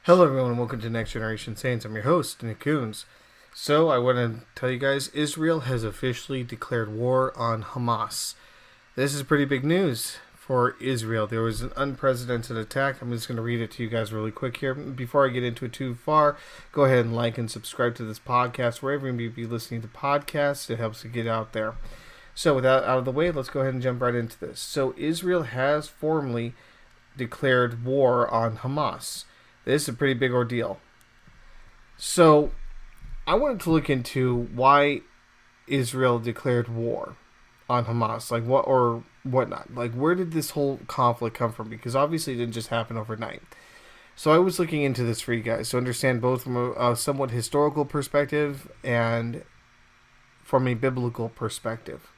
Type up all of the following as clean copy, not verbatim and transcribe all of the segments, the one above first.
Hello, everyone, and welcome to Next Generation Saints. I'm your host, Nick Coons. So, I want to tell you guys Israel has officially declared war on Hamas. This is pretty big news for Israel. There was an unprecedented attack. I'm just going to read it to you guys really quick here. Before I get into it too far, go ahead and like and subscribe to this podcast wherever you may be listening to podcasts. It helps to get out there. So, with that out of the way, let's go ahead and jump right into this. So, Israel has formally declared war on Hamas. This is a pretty big ordeal. So, I wanted to look into why Israel declared war on Hamas, like what or whatnot. Like, where did this whole conflict come from? Because obviously it didn't just happen overnight. So I was looking into this for you guys to understand both from a somewhat historical perspective and from a biblical perspective.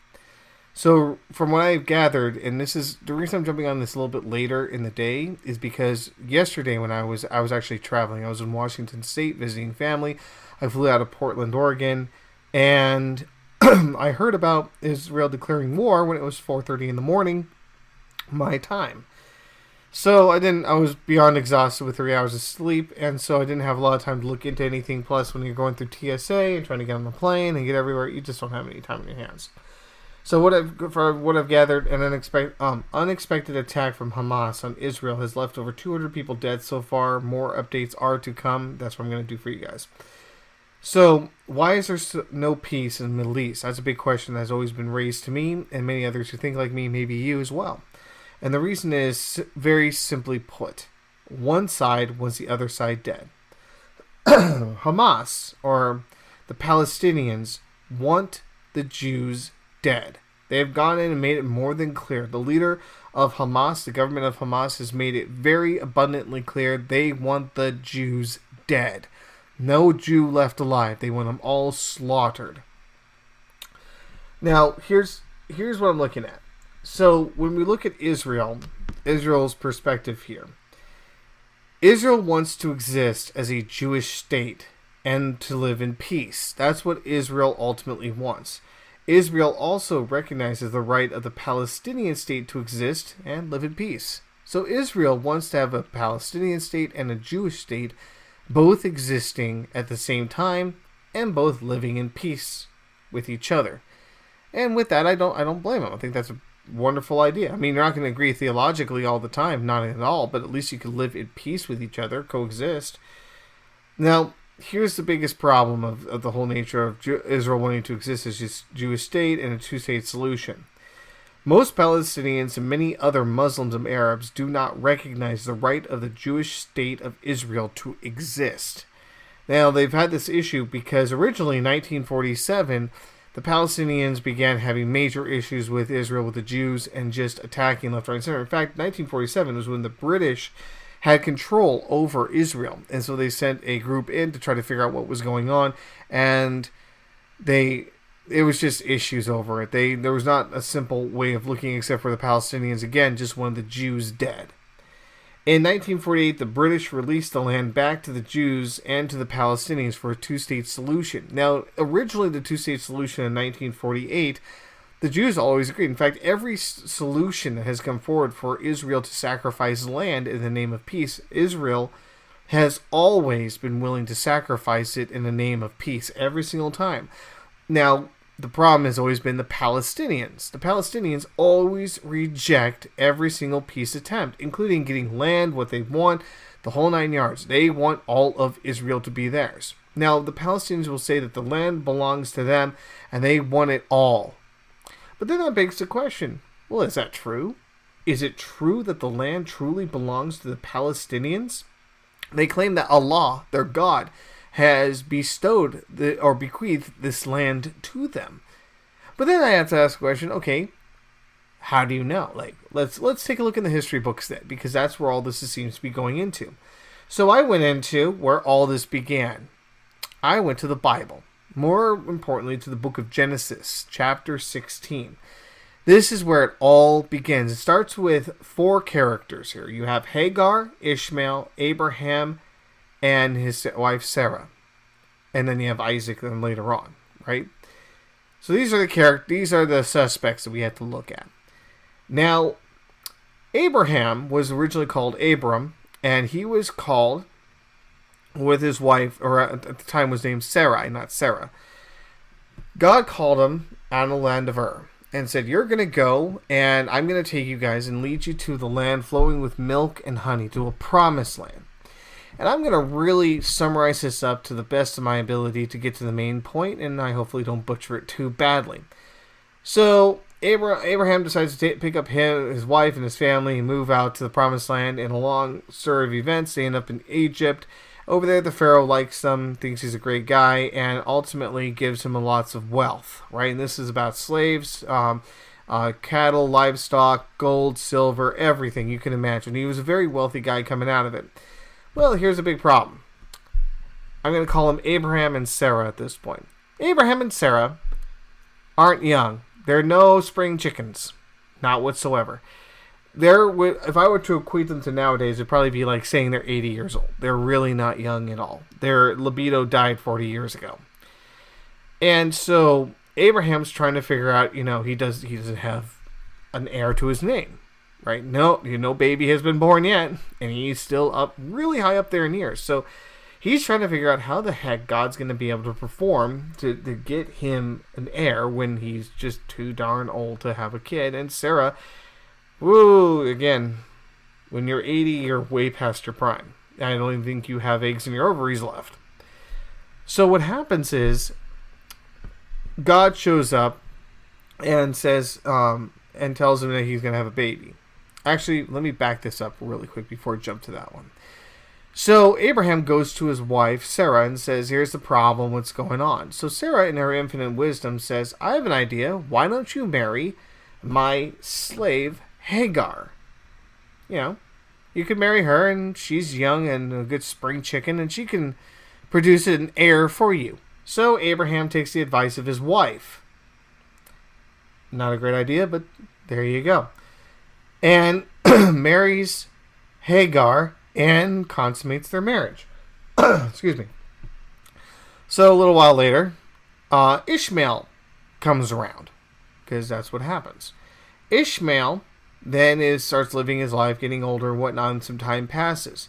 So, from what I've gathered, and this is the reason I'm jumping on this a little bit later in the day, is because yesterday when I was actually traveling, I was in Washington State visiting family. I flew out of Portland, Oregon, and I heard about Israel declaring war when it was 4:30 in the morning, my time. So I was beyond exhausted with 3 hours of sleep, and so I didn't have a lot of time to look into anything. Plus, when you're going through TSA and trying to get on the plane and get everywhere, you just don't have any time in your hands. So what I've gathered, an unexpected attack from Hamas on Israel has left over 200 people dead so far. More updates are to come. That's what I'm going to do for you guys. So why is there no peace in the Middle East? That's a big question that's always been raised to me and many others who think like me, maybe you as well. And the reason is very simply put. One side wants the other side dead. Hamas, or the Palestinians, want the Jews dead. They have gone in and made it more than clear. The leader of Hamas, the government of Hamas, has made it very abundantly clear they want the Jews dead. No Jew left alive. They want them all slaughtered. Now, here's what I'm looking at. So, when we look at Israel's perspective here, Israel wants to exist as a Jewish state and to live in peace. That's what Israel ultimately wants. Israel also recognizes the right of the Palestinian state to exist and live in peace. So Israel wants to have a Palestinian state and a Jewish state both existing at the same time and both living in peace with each other. And with that, I don't blame them. I think that's a wonderful idea. I mean, you're not going to agree theologically all the time, not at all, but at least you can live in peace with each other, coexist. Now, here's the biggest problem of the whole nature of Israel wanting to exist as just Jewish state and a two-state solution. Most Palestinians and many other Muslims and Arabs do not recognize the right of the Jewish state of Israel to exist. Now, they've had this issue because originally in 1947, the Palestinians began having major issues with Israel, with the Jews, and just attacking left, right, and center. In fact, 1947 was when the British had control over Israel. And so they sent a group in to try to figure out what was going on. And it was just issues over it. There was not a simple way of looking except for the Palestinians, again, just wanted the Jews dead. In 1948, the British released the land back to the Jews and to the Palestinians for a two-state solution. Now, originally the two-state solution in 1948, the Jews always agreed. In fact, every solution that has come forward for Israel to sacrifice land in the name of peace, Israel has always been willing to sacrifice it in the name of peace, every single time. Now, the problem has always been the Palestinians. The Palestinians always reject every single peace attempt, including getting land, what they want, the whole 9 yards. They want all of Israel to be theirs. Now, the Palestinians will say that the land belongs to them, and they want it all. But then that begs the question, well, is that true? Is it true that the land truly belongs to the Palestinians? They claim that Allah, their God, has bestowed or bequeathed this land to them. But then I have to ask the question, okay, how do you know? Like, let's take a look in the history books then, because that's where all this seems to be going into. So I went into where all this began. I went to the Bible. More importantly, to the book of Genesis, chapter 16. This is where it all begins. It starts with 4 characters here. You have Hagar, Ishmael, Abraham, and his wife Sarah. And then you have Isaac then later on, right? So these are the suspects that we have to look at. Now, Abraham was originally called Abram, and he was called with his wife, or at the time was named Sarai, not Sarah. God called him out of the land of Ur and said, "You're going to go, and I'm going to take you guys and lead you to the land flowing with milk and honey, to a promised land." And I'm going to really summarize this up to the best of my ability to get to the main point, and I hopefully don't butcher it too badly. So Abraham decides to pick up his wife and his family and move out to the promised land. In a long story of events, they end up in Egypt. Over there, the Pharaoh likes them, thinks he's a great guy, and ultimately gives him lots of wealth, right? And this is about slaves, cattle, livestock, gold, silver, everything you can imagine. He was a very wealthy guy coming out of it. Well, here's a big problem. I'm going to call them Abraham and Sarah at this point. Abraham and Sarah aren't young. They're no spring chickens. Not whatsoever. If I were to equate them to nowadays, it'd probably be like saying they're 80 years old. They're really not young at all. Their libido died 40 years ago. And so Abraham's trying to figure out, he doesn't have an heir to his name, right? No baby has been born yet, and he's still up really high up there in years. So he's trying to figure out how the heck God's going to be able to perform to get him an heir when he's just too darn old to have a kid. And Sarah, again, when you're 80, you're way past your prime. I don't even think you have eggs in your ovaries left. So what happens is God shows up and says, and tells him that he's going to have a baby. Actually, let me back this up really quick before I jump to that one. So Abraham goes to his wife, Sarah, and says, "Here's the problem, what's going on?" So Sarah, in her infinite wisdom, says, "I have an idea. Why don't you marry my slave, Hagar? You could marry her, and she's young and a good spring chicken, and she can produce an heir for you." So Abraham takes the advice of his wife. Not a great idea, but there you go. And marries Hagar and consummates their marriage. Excuse me. So a little while later, Ishmael comes around, because that's what happens. Ishmael then starts living his life, getting older and whatnot, and some time passes.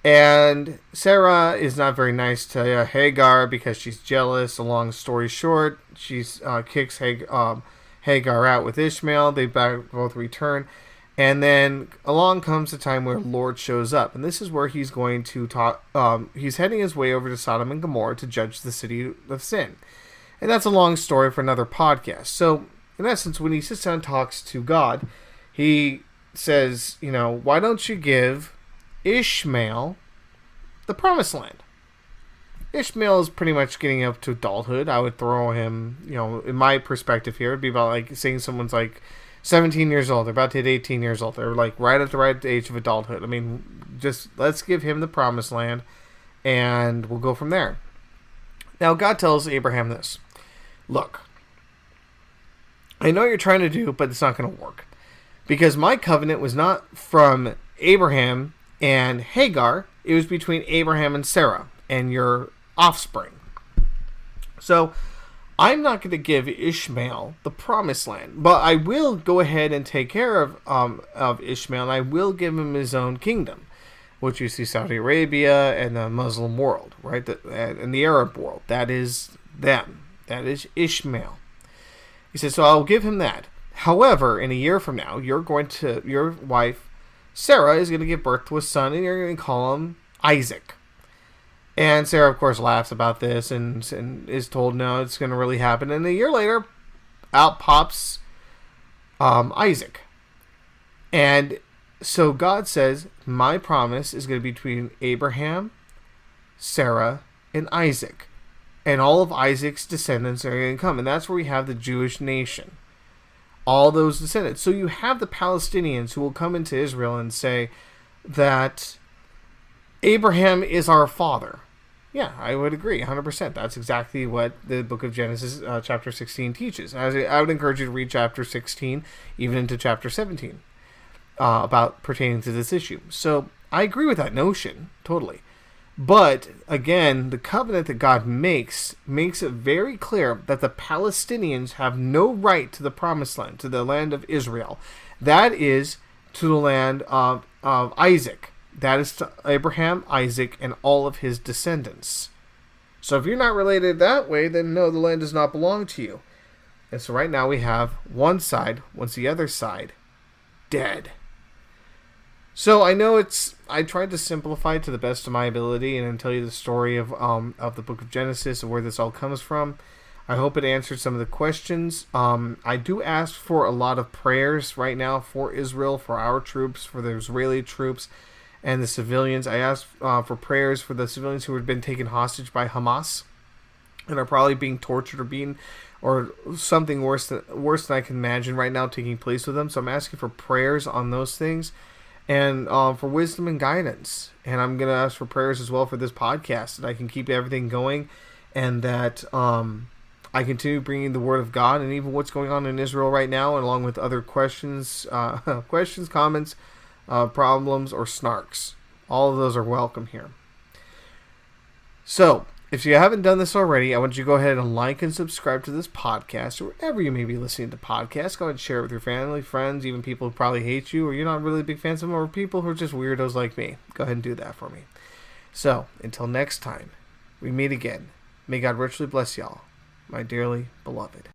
And Sarah is not very nice to Hagar because she's jealous. A long story short, she kicks Hagar out with Ishmael. They both return. And then along comes the time where Lord shows up. And this is where he's going to talk. He's heading his way over to Sodom and Gomorrah to judge the city of sin. And that's a long story for another podcast. So, in essence, when he sits down and talks to God, he says, why don't you give Ishmael the promised land? Ishmael is pretty much getting up to adulthood. I would throw him, in my perspective here, it'd be about like saying someone's like 17 years old. They're about to hit 18 years old. They're like right at the right age of adulthood. I mean, just let's give him the promised land and we'll go from there. Now, God tells Abraham this. Look, I know what you're trying to do, but it's not going to work. Because my covenant was not from Abraham and Hagar. It was between Abraham and Sarah and your offspring. So I'm not going to give Ishmael the promised land, but I will go ahead and take care of Ishmael, and I will give him his own kingdom, which you see Saudi Arabia and the Muslim world, right? And the Arab world. That is them. That is Ishmael. He says, so I'll give him that. However, in a year from now, your wife, Sarah, is going to give birth to a son, and you're going to call him Isaac. And Sarah, of course, laughs about this and is told, no, it's going to really happen. And a year later, out pops Isaac. And so God says, my promise is going to be between Abraham, Sarah, and Isaac. And all of Isaac's descendants are going to come. And that's where we have the Jewish nation. All those descendants. So you have the Palestinians who will come into Israel and say that Abraham is our father. Yeah, I would agree, 100%. That's exactly what the book of Genesis, chapter 16, teaches. I would encourage you to read chapter 16, even into chapter 17, about pertaining to this issue. So I agree with that notion, totally. But, again, the covenant that God makes it very clear that the Palestinians have no right to the promised land, to the land of Israel. That is to the land of Isaac. That is to Abraham, Isaac, and all of his descendants. So if you're not related that way, then no, the land does not belong to you. And so right now we have one side, once the other side, dead. So I know I tried to simplify it to the best of my ability and then tell you the story of the book of Genesis and where this all comes from. I hope it answered some of the questions. I do ask for a lot of prayers right now for Israel, for our troops, for the Israeli troops, and the civilians. I ask for prayers for the civilians who have been taken hostage by Hamas and are probably being tortured or something worse than I can imagine right now taking place with them. So I'm asking for prayers on those things and for wisdom and guidance. And I'm going to ask for prayers as well for this podcast, that I can keep everything going and that I continue bringing the word of God and even what's going on in Israel right now, and along with other questions, comments, problems, or snarks. All of those are welcome here. So, if you haven't done this already, I want you to go ahead and like and subscribe to this podcast, or wherever you may be listening to podcasts. Go ahead and share it with your family, friends, even people who probably hate you, or you're not really big fans of them, or people who are just weirdos like me. Go ahead and do that for me. So, until next time, we meet again. May God richly bless y'all, my dearly beloved.